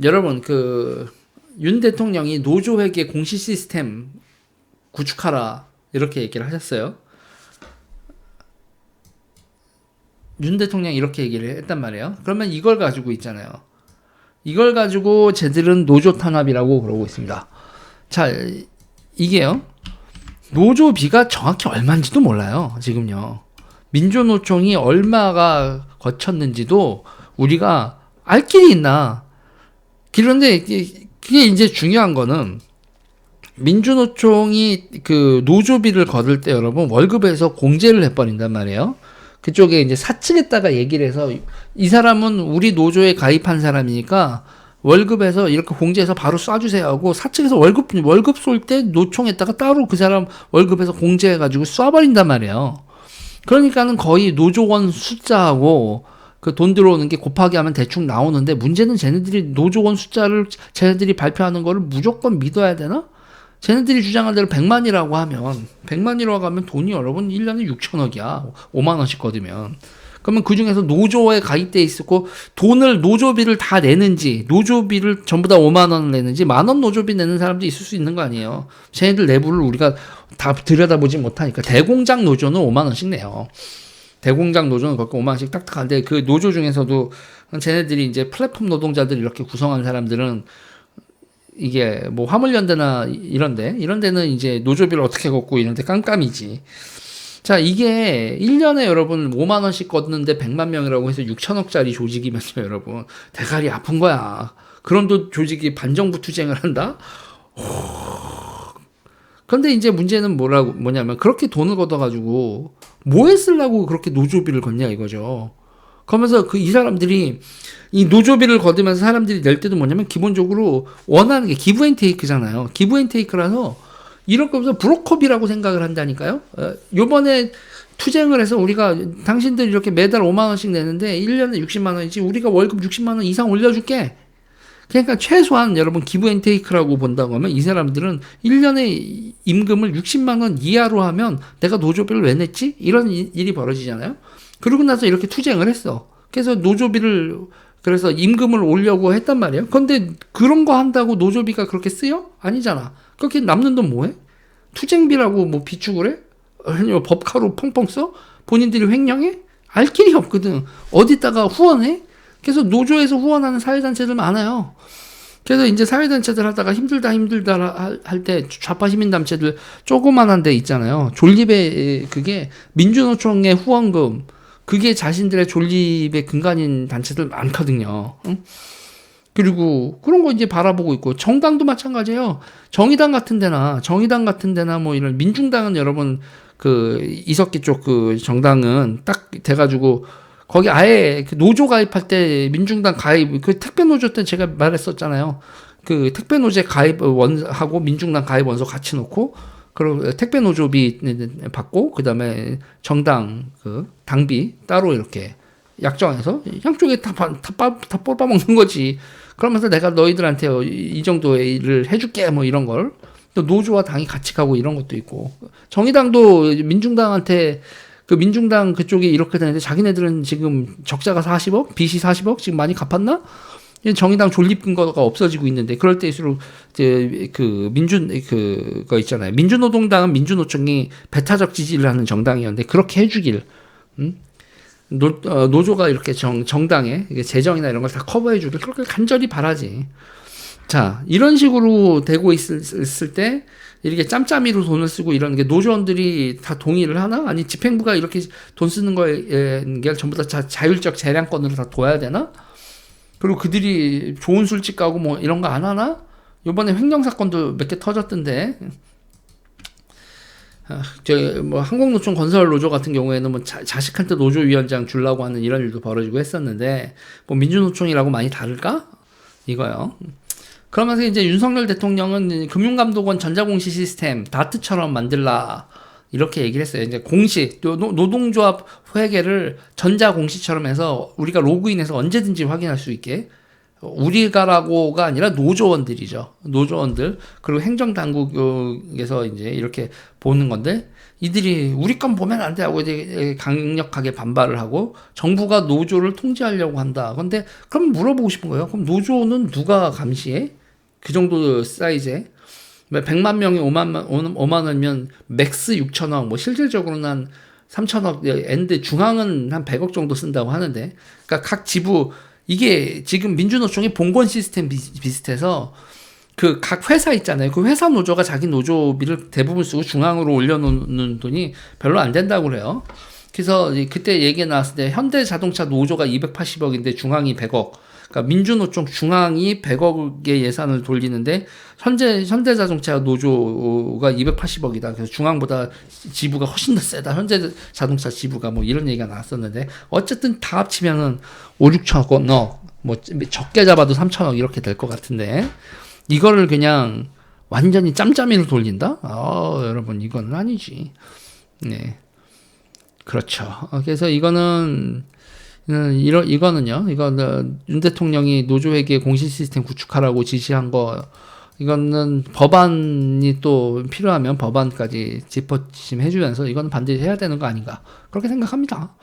여러분 윤 대통령이 노조회계 공시 시스템 구축하라 이렇게 얘기를 하셨어요. 윤 대통령이 이렇게 얘기를 했단 말이에요. 그러면 이걸 가지고 있잖아요. 이걸 가지고 쟤들은 노조 탄압이라고 그러고 있습니다. 자, 이게요. 노조비가 정확히 얼마인지도 몰라요. 지금요. 민주노총이 얼마가 거쳤는지도 우리가 알 길이 있나. 그런데 그게 이제 중요한 거는 민주노총이 그 노조비를 거둘 때 여러분 월급에서 공제를 해버린단 말이에요. 그쪽에 이제 사측에다가 얘기를 해서 이 사람은 우리 노조에 가입한 사람이니까 월급에서 이렇게 공제해서 바로 쏴주세요 하고 사측에서 월급 쏠 때 노총에다가 따로 그 사람 월급에서 공제해가지고 쏴버린단 말이에요. 그러니까는 거의 노조원 숫자하고 그 돈 들어오는 게 곱하기 하면 대충 나오는데 문제는 쟤네들이 노조원 숫자를 쟤네들이 발표하는 거를 무조건 믿어야 되나? 쟤네들이 주장한 대로 100만이라고 하면 100만이라고 하면 돈이 여러분 1년에 6천억이야. 5만 원씩 거두면. 그러면 그 중에서 노조에 가입돼 있었고 돈을 노조비를 다 내는지 노조비를 전부 다 5만 원을 내는지 10,000원 노조비 내는 사람도 있을 수 있는 거 아니에요. 쟤네들 내부를 우리가 다 들여다보지 못하니까 대공장 노조는 5만 원씩 내요. 대공장 노조는 그렇게 5만 원씩 딱딱한데 그 노조 중에서도 쟤네들이 이제 플랫폼 노동자들 이렇게 구성한 사람들은 이게 뭐 화물연대나 이런 데는 이제 노조비를 어떻게 걷고 이런 데 깜깜이지. 자, 이게 1년에 여러분 5만 원씩 걷는데 100만 명이라고 해서 6천억짜리 조직이면요, 여러분. 대가리 아픈 거야. 그럼도 조직이 반정부 투쟁을 한다? 그런데 이제 문제는 뭐냐면 그렇게 돈을 걷어가지고 뭐에 쓰려고 그렇게 노조비를 걷냐 이거죠. 그러면서 이 사람들이 이 노조비를 거두면서 사람들이 낼 때도 뭐냐면 기본적으로 원하는 게 기브 앤 테이크잖아요. 기브 앤 테이크라서 이럴 거면서 브로커비라고 생각을 한다니까요. 요번에 투쟁을 해서 우리가 당신들 이렇게 매달 5만 원씩 내는데 1년에 60만 원이지 우리가 월급 60만 원 이상 올려줄게. 그러니까 최소한 여러분 기브 앤 테이크라고 본다고 하면 이 사람들은 1년에 임금을 60만 원 이하로 하면 내가 노조비를 왜 냈지? 이런 일이 벌어지잖아요. 그러고 나서 이렇게 투쟁을 했어. 그래서 노조비를 그래서 임금을 올려고 했단 말이에요. 그런데 그런 거 한다고 노조비가 그렇게 쓰여? 아니잖아. 그렇게 남는 돈 뭐해? 투쟁비라고 뭐 비축을 해? 아니면 법카로 펑펑 써? 본인들이 횡령해? 알 길이 없거든. 어디다가 후원해? 그래서 노조에서 후원하는 사회단체들 많아요. 그래서 이제 사회단체들 하다가 힘들다 할 때 좌파 시민단체들 조그만한 데 있잖아요. 존립의 그게 민주노총의 후원금 그게 자신들의 존립의 근간인 단체들 많거든요. 응? 그리고 그런 거 이제 바라보고 있고 정당도 마찬가지예요. 정의당 같은 데나 뭐 이런 민중당은 여러분 이석기 쪽 정당은 딱 돼가지고 거기 아예 노조 가입할 때 민중당 가입 택배 노조 때 제가 말했었잖아요. 택배 노조 가입 원하고 민중당 가입 원서 같이 놓고 그리고 택배 노조비 받고 그다음에 정당 당비 따로 이렇게 약정해서 양쪽에 다 뽑아먹는 거지. 그러면서 내가 너희들한테 이 정도의 일을 해줄게 뭐 이런 걸. 또 노조와 당이 같이 가고 이런 것도 있고. 정의당도 민중당한테 민중당 그쪽이 이렇게 되는데 자기네들은 지금 적자가 40억, 빚이 40억 지금 많이 갚았나? 정의당 존립 근거가 없어지고 있는데 그럴 때일수록 그거 있잖아요. 민주노동당은 민주노총이 배타적 지지를 하는 정당이었는데 그렇게 해주길. 노조가 이렇게 정당에 재정이나 이런 걸 다 커버해주길 그렇게 간절히 바라지. 자, 이런 식으로 되고 있을 때 이렇게 짬짬이로 돈을 쓰고 이런 게 노조원들이 다 동의를 하나? 아니 집행부가 이렇게 돈 쓰는 거에 전부 다 자율적 재량권으로 다 둬야 되나? 그리고 그들이 좋은 술집 가고 뭐 이런 거 안 하나? 요번에 횡령 사건도 몇 개 터졌던데. 뭐 한국노총 건설노조 같은 경우에는 뭐 자식한테 노조위원장 주려고 하는 이런 일도 벌어지고 했었는데 뭐 민주노총이라고 많이 다를까? 이거요. 그러면서 이제 윤석열 대통령은 금융감독원 전자공시 시스템 다트처럼 만들라 이렇게 얘기를 했어요. 이제 공시 노동조합 회계를 전자공시처럼 해서 우리가 로그인해서 언제든지 확인할 수 있게 우리가라고가 아니라 노조원들이죠. 노조원들 그리고 행정당국에서 이제 이렇게 보는 건데 이들이 우리 건 보면 안 돼 하고 이제 강력하게 반발을 하고 정부가 노조를 통제하려고 한다. 근데 그럼 물어보고 싶은 거예요. 그럼 노조는 누가 감시해? 그 정도 사이즈에 100만 명이 5만 원이면 맥스 6천억, 뭐 실질적으로는 한 3천억, 엔드 중앙은 한 100억 정도 쓴다고 하는데, 그러니까 각 지부 이게 지금 민주노총이 봉건 시스템 비슷해서 그 각 회사 있잖아요. 그 회사 노조가 자기 노조비를 대부분 쓰고 중앙으로 올려놓는 돈이 별로 안 된다고 그래요. 그래서 그때 얘기 나왔을 때 현대자동차 노조가 280억인데 중앙이 100억. 그러니까 민주노총 중앙이 100억의 예산을 돌리는데 현대자동차 노조가 280억이다. 그래서 중앙보다 지부가 훨씬 더 세다. 현대자동차 지부가 뭐 이런 얘기가 나왔었는데 어쨌든 다 합치면은 5, 6천억, 뭐 적게 잡아도 3천억 이렇게 될 것 같은데 이거를 그냥 완전히 짬짬이로 돌린다? 여러분 이건 아니지. 네, 그렇죠. 그래서 이거는요, 윤 대통령이 노조회계 공시 시스템 구축하라고 지시한 거, 이거는 법안이 또 필요하면 법안까지 짚어짐 해주면서 이거는 반드시 해야 되는 거 아닌가. 그렇게 생각합니다.